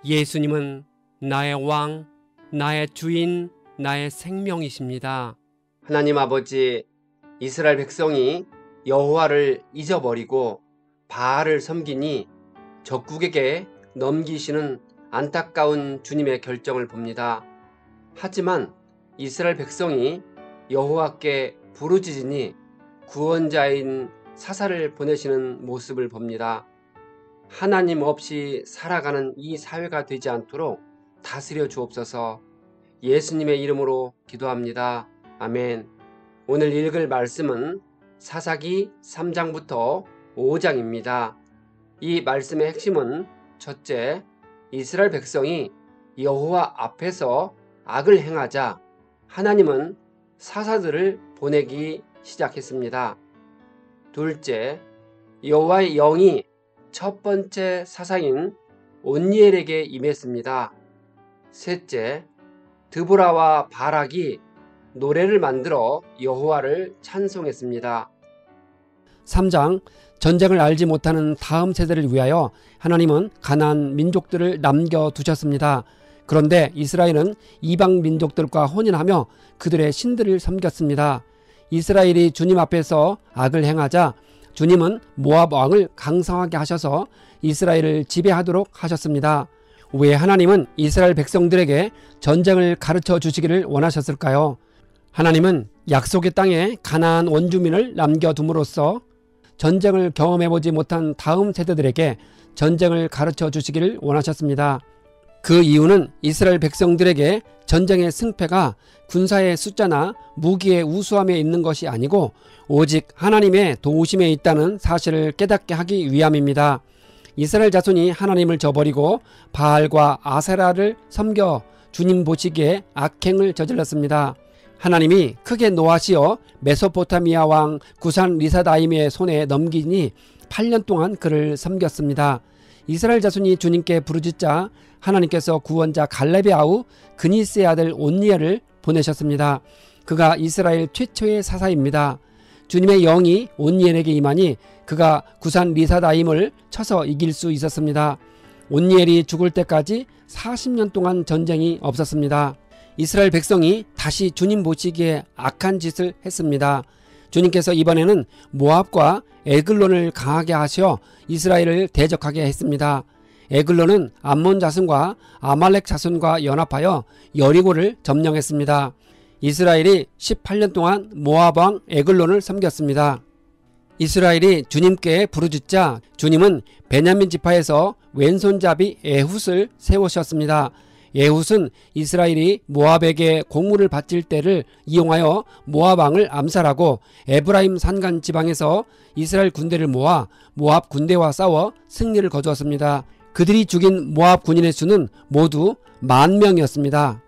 예수님은 나의 왕, 나의 주인, 나의 생명이십니다. 하나님 아버지, 이스라엘 백성이 여호와를 잊어버리고 바알을 섬기니 적국에게 넘기시는 안타까운 주님의 결정을 봅니다. 하지만 이스라엘 백성이 여호와께 부르짖으니 구원자인 사사를 보내시는 모습을 봅니다. 하나님 없이 살아가는 이 사회가 되지 않도록 다스려 주옵소서. 예수님의 이름으로 기도합니다. 아멘. 오늘 읽을 말씀은 사사기 3장부터 5장입니다. 이 말씀의 핵심은 첫째, 이스라엘 백성이 여호와 앞에서 악을 행하자 하나님은 사사들을 보내기 시작했습니다. 둘째, 여호와의 영이 첫 번째 사사인 온니엘에게 임했습니다. 셋째, 드보라와 바락이 노래를 만들어 여호와를 찬송했습니다. 3장, 전쟁을 알지 못하는 다음 세대를 위하여 하나님은 가나안 민족들을 남겨두셨습니다. 그런데 이스라엘은 이방 민족들과 혼인하며 그들의 신들을 섬겼습니다. 이스라엘이 주님 앞에서 악을 행하자 주님은 모압 왕을 강성하게 하셔서 이스라엘을 지배하도록 하셨습니다. 왜 하나님은 이스라엘 백성들에게 전쟁을 가르쳐 주시기를 원하셨을까요? 하나님은 약속의 땅에 가나안 원주민을 남겨둠으로써 전쟁을 경험해보지 못한 다음 세대들에게 전쟁을 가르쳐 주시기를 원하셨습니다. 그 이유는 이스라엘 백성들에게 전쟁의 승패가 군사의 숫자나 무기의 우수함에 있는 것이 아니고 오직 하나님의 도우심에 있다는 사실을 깨닫게 하기 위함입니다. 이스라엘 자손이 하나님을 저버리고 바알과 아세라를 섬겨 주님 보시기에 악행을 저질렀습니다. 하나님이 크게 노하시어 메소포타미아 왕 구산 리사다임의 손에 넘기니 8년 동안 그를 섬겼습니다. 이스라엘 자손이 주님께 부르짖자 하나님께서 구원자 갈렙의 아우 그니스의 아들 온니엘을 보내셨습니다. 그가 이스라엘 최초의 사사입니다. 주님의 영이 온니엘에게 임하니 그가 구산 리사다임을 쳐서 이길 수 있었습니다. 온니엘이 죽을 때까지 40년 동안 전쟁이 없었습니다. 이스라엘 백성이 다시 주님 보시기에 악한 짓을 했습니다. 주님께서 이번에는 모압과 에글론을 강하게 하셔 이스라엘을 대적하게 했습니다. 에글론은 암몬 자손과 아말렉 자손과 연합하여 여리고를 점령했습니다. 이스라엘이 18년 동안 모압 왕 에글론을 섬겼습니다. 이스라엘이 주님께 부르짖자 주님은 베냐민 지파에서 왼손잡이 에훗을 세우셨습니다. 에훗은 이스라엘이 모압에게 공물을 바칠 때를 이용하여 모압 왕을 암살하고 에브라임 산간 지방에서 이스라엘 군대를 모아 모압 군대와 싸워 승리를 거두었습니다. 그들이 죽인 모압 군인의 수는 모두 10,000명이었습니다.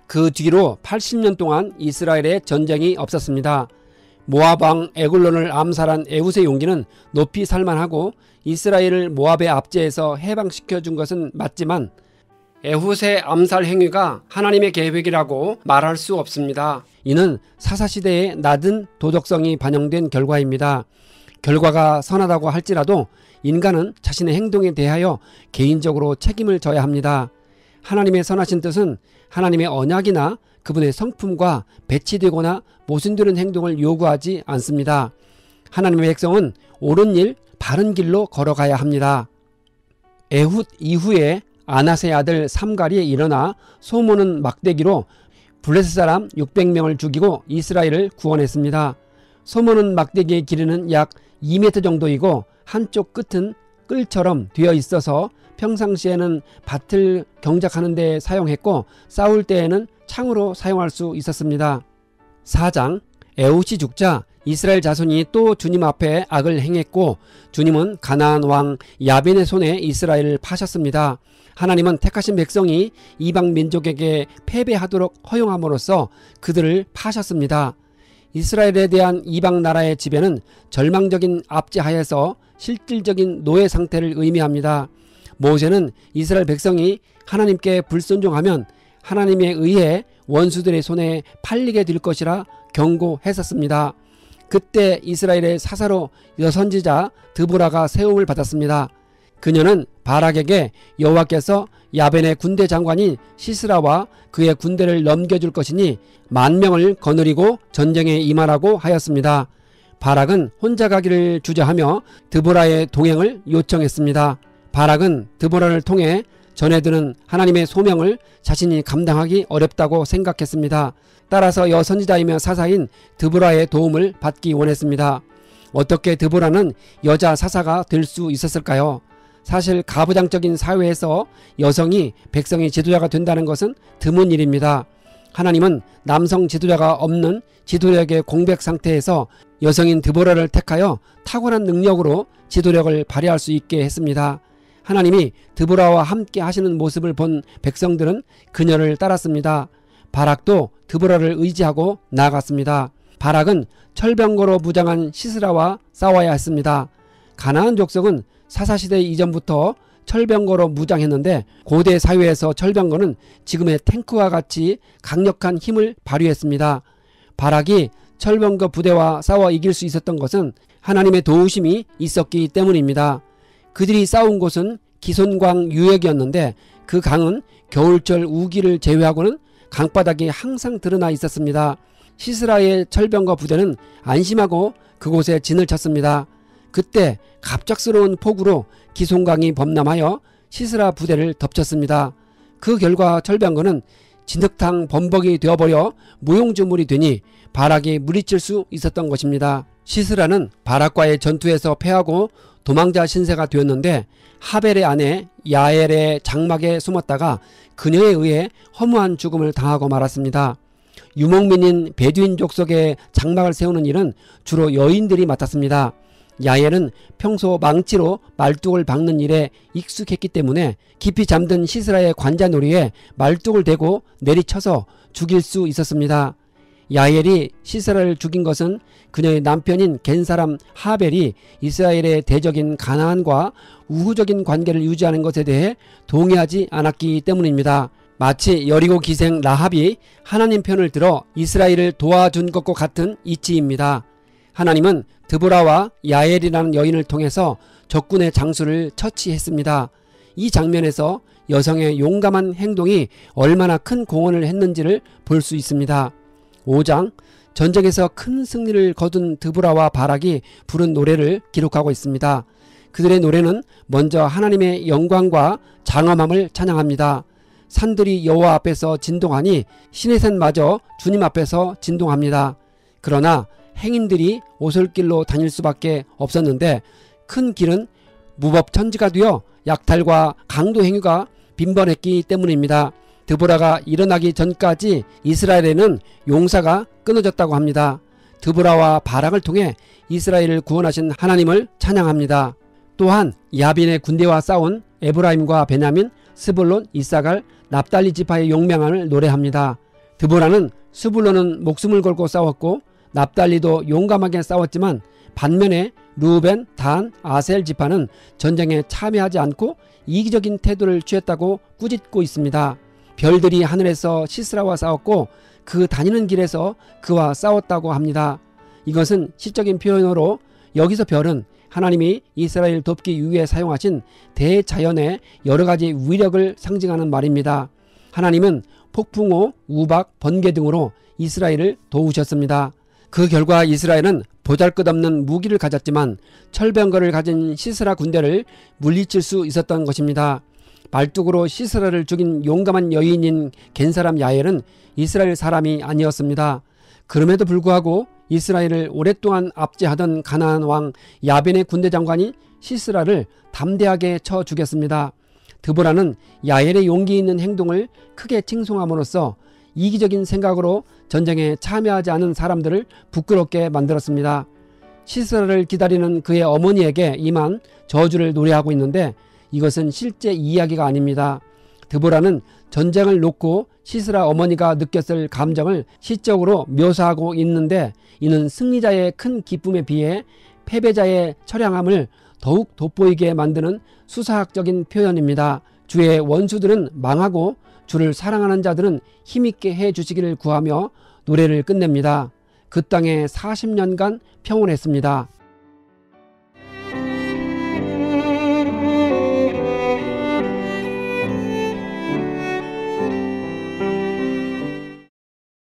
그 뒤로 80년 동안 이스라엘에 전쟁이 없었습니다. 모압 왕 에글론을 암살한 에훗의 용기는 높이 살만하고 이스라엘을 모압의 압제에서 해방시켜준 것은 맞지만 에훗의 암살 행위가 하나님의 계획이라고 말할 수 없습니다. 이는 사사시대의 낮은 도덕성이 반영된 결과입니다. 결과가 선하다고 할지라도 인간은 자신의 행동에 대하여 개인적으로 책임을 져야 합니다. 하나님의 선하신 뜻은 하나님의 언약이나 그분의 성품과 배치되거나 모순되는 행동을 요구하지 않습니다. 하나님의 백성은 옳은 일, 바른 길로 걸어가야 합니다. 에훗 이후에 아낫의 아들 삼갈이 일어나 소모는 막대기로 블레셋 사람 600명을 죽이고 이스라엘을 구원했습니다. 소모는 막대기의 길이는 약 2m 정도이고 한쪽 끝은 끌처럼 되어 있어서 평상시에는 밭을 경작하는 데 사용했고 싸울 때에는 창으로 사용할 수 있었습니다. 4장, 에훗이 죽자 이스라엘 자손이 또 주님 앞에 악을 행했고 주님은 가나안 왕 야빈의 손에 이스라엘을 파셨습니다. 하나님은 택하신 백성이 이방 민족에게 패배하도록 허용함으로써 그들을 파셨습니다. 이스라엘에 대한 이방 나라의 지배는 절망적인 압제하에서 실질적인 노예 상태를 의미합니다. 모세는 이스라엘 백성이 하나님께 불순종하면 하나님에 의해 원수들의 손에 팔리게 될 것이라 경고했었습니다. 그때 이스라엘의 사사로 여선지자 드보라가 세움을 받았습니다. 그녀는 바락에게 여호와께서 야벤의 군대 장관인 시스라와 그의 군대를 넘겨줄 것이니 10,000명을 거느리고 전쟁에 임하라고 하였습니다. 바락은 혼자 가기를 주저하며 드보라의 동행을 요청했습니다. 바락은 드보라를 통해 전해드는 하나님의 소명을 자신이 감당하기 어렵다고 생각했습니다. 따라서 여선지자이며 사사인 드보라의 도움을 받기 원했습니다. 어떻게 드보라는 여자 사사가 될 수 있었을까요? 사실 가부장적인 사회에서 여성이 백성의 지도자가 된다는 것은 드문 일입니다. 하나님은 남성 지도자가 없는 지도력의 공백 상태에서 여성인 드보라를 택하여 탁월한 능력으로 지도력을 발휘할 수 있게 했습니다. 하나님이 드보라와 함께 하시는 모습을 본 백성들은 그녀를 따랐습니다. 바락도 드보라를 의지하고 나아갔습니다. 바락은 철병거로 무장한 시스라와 싸워야 했습니다. 가나안 족속은 사사시대 이전부터 철병거로 무장했는데 고대 사회에서 철병거는 지금의 탱크와 같이 강력한 힘을 발휘했습니다. 바락이 철병거 부대와 싸워 이길 수 있었던 것은 하나님의 도우심이 있었기 때문입니다. 그들이 싸운 곳은 기손강 유역이었는데 그 강은 겨울철 우기를 제외하고는 강바닥이 항상 드러나 있었습니다. 시스라의 철병거 부대는 안심하고 그곳에 진을 쳤습니다. 그때 갑작스러운 폭우로 기손강이 범람하여 시스라 부대를 덮쳤습니다. 그 결과 철병거는 진흙탕 범벅이 되어버려 무용지물이 되니 바락이 물리칠 수 있었던 것입니다. 시스라는 바락과의 전투에서 패하고 도망자 신세가 되었는데 하벨의 아내 야엘의 장막에 숨었다가 그녀에 의해 허무한 죽음을 당하고 말았습니다. 유목민인 베두인 족속의 장막을 세우는 일은 주로 여인들이 맡았습니다. 야엘은 평소 망치로 말뚝을 박는 일에 익숙했기 때문에 깊이 잠든 시스라의 관자놀이에 말뚝을 대고 내리쳐서 죽일 수 있었습니다. 야엘이 시스라를 죽인 것은 그녀의 남편인 겐사람 하벨이 이스라엘의 대적인 가나안과 우호적인 관계를 유지하는 것에 대해 동의하지 않았기 때문입니다. 마치 여리고 기생 라합이 하나님 편을 들어 이스라엘을 도와준 것과 같은 이치입니다. 하나님은 드보라와 야엘이라는 여인을 통해서 적군의 장수를 처치했습니다. 이 장면에서 여성의 용감한 행동이 얼마나 큰 공헌을 했는지를 볼 수 있습니다. 5장 전쟁에서 큰 승리를 거둔 드보라와 바락이 부른 노래를 기록하고 있습니다. 그들의 노래는 먼저 하나님의 영광과 장엄함을 찬양합니다. 산들이 여호와 앞에서 진동하니 신의 산마저 주님 앞에서 진동합니다. 그러나 행인들이 오솔길로 다닐 수밖에 없었는데 큰 길은 무법천지가 되어 약탈과 강도 행위가 빈번했기 때문입니다. 드보라가 일어나기 전까지 이스라엘에는 용사가 끊어졌다고 합니다. 드보라와 바락을 통해 이스라엘을 구원하신 하나님을 찬양합니다. 또한 야빈의 군대와 싸운 에브라임과 베냐민, 스불론, 이사갈, 납달리 지파의 용맹함을 노래합니다. 드보라는 스불론은 목숨을 걸고 싸웠고 납달리도 용감하게 싸웠지만 반면에 루벤, 단, 아셀 지파는 전쟁에 참여하지 않고 이기적인 태도를 취했다고 꾸짖고 있습니다. 별들이 하늘에서 시스라와 싸웠고 그 다니는 길에서 그와 싸웠다고 합니다. 이것은 시적인 표현으로 여기서 별은 하나님이 이스라엘 돕기 위해 사용하신 대자연의 여러가지 위력을 상징하는 말입니다. 하나님은 폭풍우, 우박, 번개 등으로 이스라엘을 도우셨습니다. 그 결과 이스라엘은 보잘것없는 무기를 가졌지만 철병거를 가진 시스라 군대를 물리칠 수 있었던 것입니다. 말뚝으로 시스라를 죽인 용감한 여인인 겐사람 야엘은 이스라엘 사람이 아니었습니다. 그럼에도 불구하고 이스라엘을 오랫동안 압제하던 가나안 왕 야벤의 군대 장관이 시스라를 담대하게 쳐 죽였습니다. 드보라는 야엘의 용기 있는 행동을 크게 칭송함으로써 이기적인 생각으로 전쟁에 참여하지 않은 사람들을 부끄럽게 만들었습니다. 시스라를 기다리는 그의 어머니에게 임한 저주를 노래하고 있는데 이것은 실제 이야기가 아닙니다. 드보라는 전쟁을 놓고 시스라 어머니가 느꼈을 감정을 시적으로 묘사하고 있는데 이는 승리자의 큰 기쁨에 비해 패배자의 처량함을 더욱 돋보이게 만드는 수사학적인 표현입니다. 주의 원수들은 망하고 주를 사랑하는 자들은 힘있게 해주시기를 구하며 노래를 끝냅니다. 그 땅에 40년간 평온했습니다.